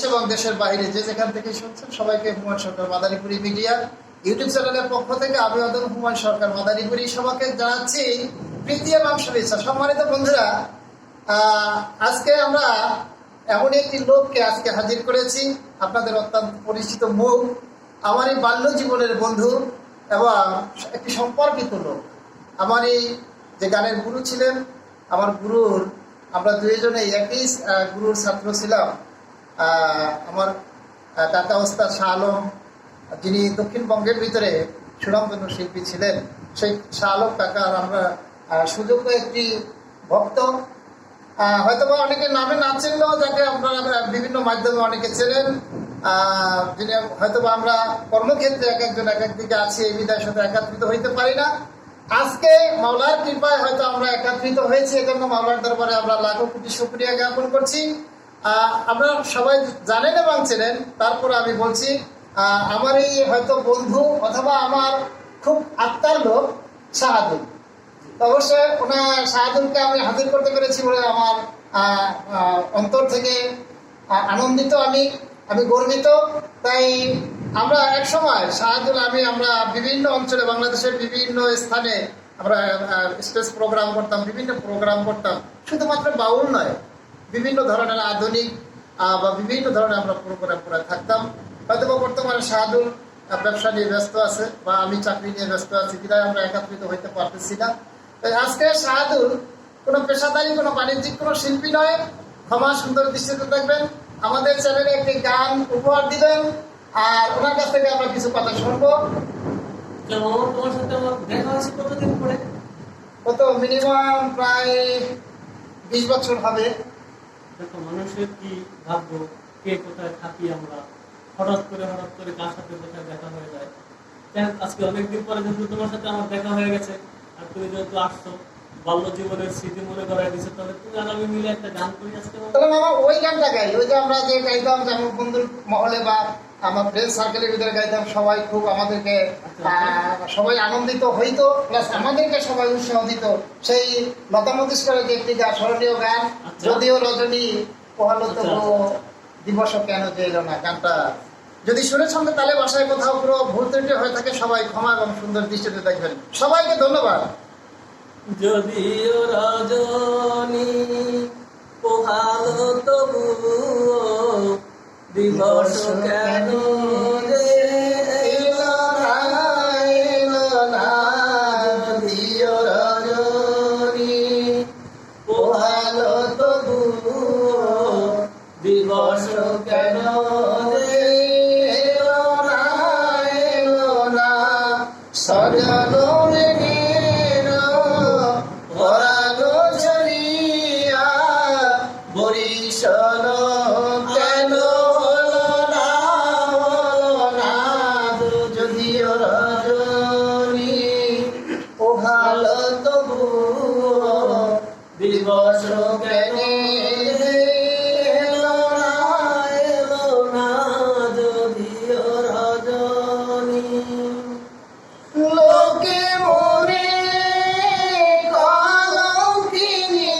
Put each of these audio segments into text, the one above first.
এবং দেশের বাইরে যে যেখান থেকে শুনছেন সবাইকে হুমায়ুন সরকার মাদারীপুরি মিডিয়া ইউটিউব চ্যানেলের পক্ষ থেকে আমি হুমায়ুন সরকার মাদারীপুরি সবাইকে জানাচ্ছি প্রীতি এবং শুভেচ্ছা। সম্মানিত বন্ধুরা, আজকে আমরা এমন একটি লোককে আজকে হাজির করেছি, আপনাদের অত্যন্ত পরিচিত মুখ, আমার এই বাল্য জীবনের বন্ধু এবং একটি সম্পর্কিত লোক। আমার এই যে গানের গুরু ছিলেন, আমার গুরুর আমরা দুইজনেই একই গুরুর ছাত্র ছিলাম। আমার কাকা ওস্তাদ শাহ আলম, যিনি দক্ষিণবঙ্গের ভিতরে সুনামধন্য শিল্পী ছিলেন, সেই শাহ আলম কাকার আমরা সুযোগ্য একটি ভক্ত। হয়তোবা অনেকে নামে না চিনলেও যাকে আপনারা বিভিন্ন মাধ্যমে অনেকে চেনেন, যিনি হয়তোবা আমরা কর্মক্ষেত্রে এক একজন এক একদিকে আছি, এই বিদায়ের সাথে একাত্রিত হইতে পারি না। আজকে মাওলার কৃপায় হয়তো আমরা একাত্রিত হয়েছি, এজন্য মাওলার দরবারে আমরা লাখো কোটি শুকরিয়া জ্ঞাপন করছি। আপনারা সবাই জানেন এবং চেনেন, তারপরে আমি বলছি, আমার এই হয়তো বন্ধু অথবা আমার খুব আত্মার লোক শাহাদুল। অবশ্যই ওনার শাহাদুলকে আমি হাজির করতে পেরেছি বলে আমার অন্তর থেকে আনন্দিত, আমি গর্বিত। তাই আমরা এক সময় শাহাদুল আমরা বিভিন্ন অঞ্চলে বাংলাদেশের বিভিন্ন স্থানে আমরা স্টেজ প্রোগ্রাম করতাম, বিভিন্ন প্রোগ্রাম করতাম, শুধুমাত্র বাউল নয়, বিভিন্ন ধরনের আধুনিক বা বিভিন্ন ধরনের আমরা প্রোগ্রাম করে থাকতাম। হয়তো বর্তমানে শাহাদুল ব্যবসা নিয়ে ব্যস্ত আছে বা আমি চাকরি নিয়ে ব্যস্ত আছি, বিধায় আমরা একত্রিত হইতে পারতেছি না। তাই আজকে শাহাদুল কোনো পেশাদারি, কোনো বাণিজ্যিক কোনো শিল্পী নয়, ক্ষমা সুন্দর দৃষ্টিতে দেখবেন, আমাদের চ্যানেলে একটি গান উপহার দিবেন, আর ওনার কাছ থেকে আমরা কিছু কথা শুনবো। তোমার সাথে আমার দেখা হয়েছে কতদিন পরে? কত মিনিমাম প্রায় 20 বছর হবে। দেখো, মানুষের কি ভাগ্য, কে কোথায় থাকি আমরা, হঠাৎ করে কার সাথে কোথায় দেখা হয়ে যায়। আজকে অনেকদিন পরে কিন্তু তোমার সাথে আমার দেখা হয়ে গেছে, আর তুমি যেহেতু আসছো, বাল্য জীবনের স্মৃতি মনে করাই দিচ্ছে, তাহলে তুমি আর আমি মিলে একটা গান করি আজকে। তাহলে মামা ওই গানটা গাই, ওই যে আমরা যে গাইতাম, যেমন বন্ধুর মহলে বা আমার ফ্রেন্ড সার্কেলের ভিতরে গাইতাম, সবাই খুব আমাদেরকে সবাই আনন্দিত হইতো, প্লাস আমাদেরকে সবাই উৎসাহ দিত। সেই লতা মঙ্গেশকরের যে একটি স্মরণীয় গান, যদিও রজনী পোহালো তবু দিবস কেন যে এলো না, গানটা যদি শুনেছেন তাহলে বাসায় কোথাও পুরো ভুল ত্রুটি হয়ে থাকে, সবাই ক্ষমা এবং সুন্দর দৃষ্টিতে দেখবেন। সবাইকে ধন্যবাদ। যদিও রজনী পোহালো তবু দিবস কেন যে এলো না, এলো না। যদিও রজনী পোহালো তবু দিবস কেন যে এলো না, এলো না। সজল বরিশাল কেন হলো না, হলো না। যদিও রজনী পোহালো তবু দিবস কেন এলো না, এলো না। যদিও রজনী লোকে মনে কলঙ্কিনী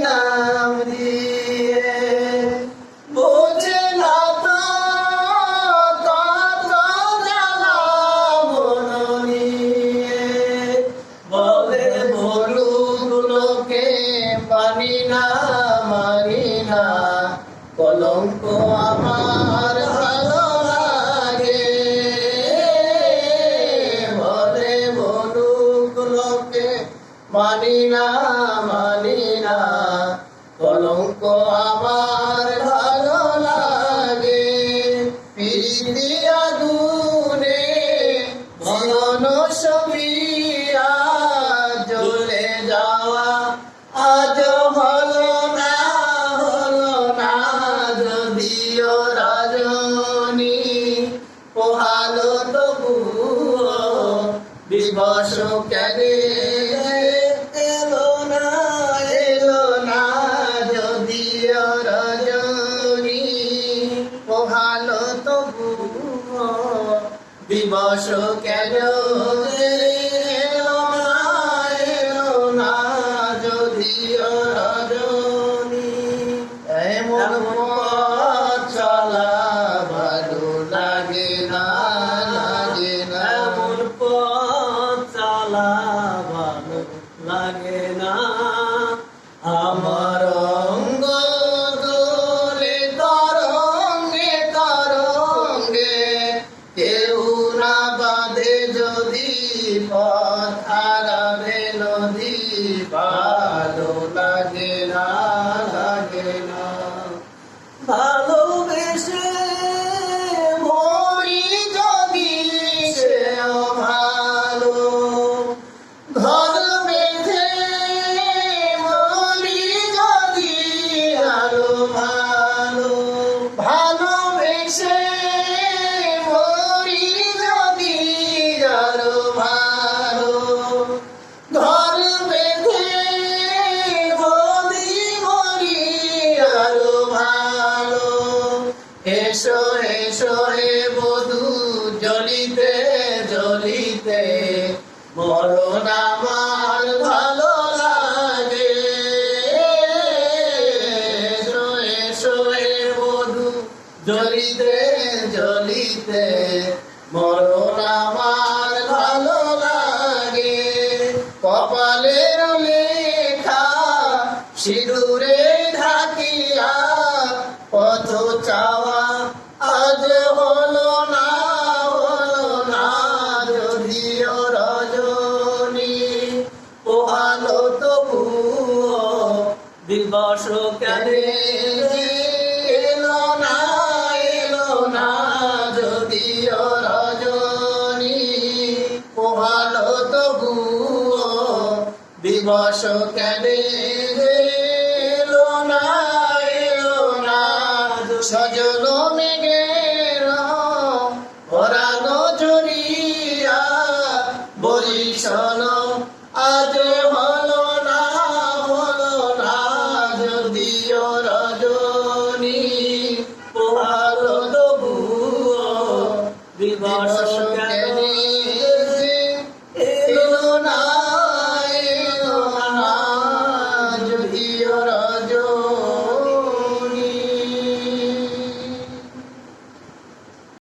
নাম দিয়ে বোঝে না তো কত জ্বালা মন নিয়ে। বলে বলুক লোকে, মানি না, মানি না, কলঙ্ক আমার ভালো লাগে। বলে বলুক লোকে, মানি না, মানি না, কলঙ্ক আমার ভালো লাগে। প্রীতি আগুনে ভগন সবিয়া জ্বলে যাওয়া আজ হলো না, হলো না। যদিও রজনী পোহালো তবু দিবস কেন এলো না, এলো না। যদিও রজনী পোহালো তবু দিবস কেন এলো না, এলো না। যদিও রজনী এমন পথ চলা বেশে মরি যদি সেও ভালো, ঘর বেঁধে মরি যদি আরো ভালো, ভালোবেসে মরি যদি আরো ভালো, ঘর বেঁধে যদি মরি আরো ভালো। এসো এসো হে বধূ জ্বলিতে জ্বলিতে মরণ আমার ভালো লাগে। এসো এসো হে বধূ জ্বলিতে জ্বলিতে মরণ আমার ভালো লাগে। কপালের লেখা সিঁদুরে ঢাকিয়া পথ চাওয়া আজ হলো না, হলো না। যদিও রজনী পোহালো তবুও দিবস কেন এলো না, এলো না। যদিও রজনী পোহালো তবুও দিবস কেন এলো না, এলো না। সজল মেঘের পরানো জড়িয়া বরিশাল আজ হলো না, হলো না। যদিও রজনী পোহালো তবুও দিবস